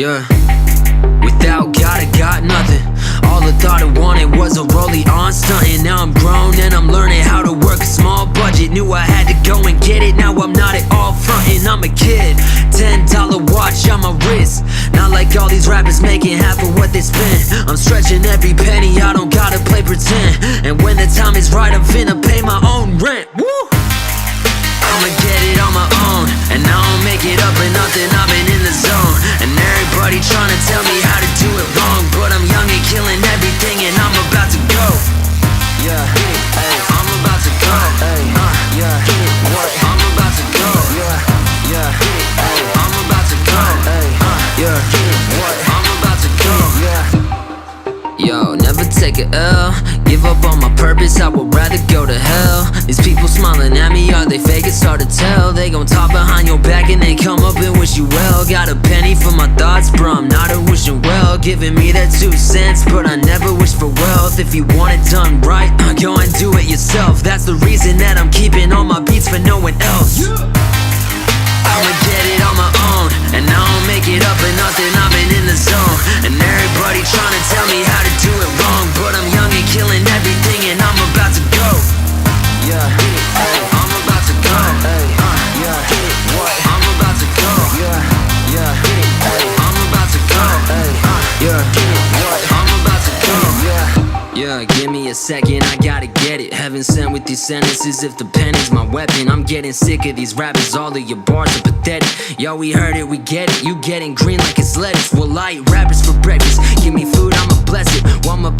Yeah. Without God, I got nothing. All I thought I wanted was a rollie on stunting. Now I'm grown and I'm learning how to work a small budget. Knew I had to go and get it, now I'm not at all frontin'. I'm a kid, $10 watch on my wrist. Not like all these rappers making half of what they spend. I'm stretching every penny, I don't gotta play pretend. And when the time is right, I'm finna pay my own rent. Woo! I'ma get it on my own, and I don't make it up for nothing, I've been in the zone. And everybody tryna tell me how to do it wrong, but I'm young and killing everything, and I'm about to go. Yeah, hey, I'm about to go. Hey, yeah, what? I'm about to go. Yeah, hey, I'm about to go. Hey, yeah, what? I'm about to go. Yeah. Yo, never take a L. Give up on my purpose, I would rather go to hell. These people smiling at me, are they fake? It's hard to tell. They gon' talk behind your back and then come up and wish you well. Got a penny for my thoughts, bro, I'm not a wishing well. Giving me that 2 cents, but I never wish for wealth. If you want it done right, go and do it yourself. That's the reason that I'm keeping all my beats for no one else. I'ma get it on my own, and I don't make it up for nothing, I've been in the zone. And everybody tryna tell me how to do it wrong, but I'm young and killing everything, and I'm about to go. Yeah, hey, I'm about to go. Hey, yeah, what? I'm about to go. Yeah, hey, I'm about to go. Hey, yeah, what? I'm about to go. Yeah, give me a second, I gotta get it. Heaven sent with these sentences, if the pen is my weapon. I'm getting sick of these rappers, all of your bars are pathetic. Yo, we heard it, we get it. You getting green like it's lettuce. Well, I eat rappers for breakfast. Give me food, I'ma bless it. While my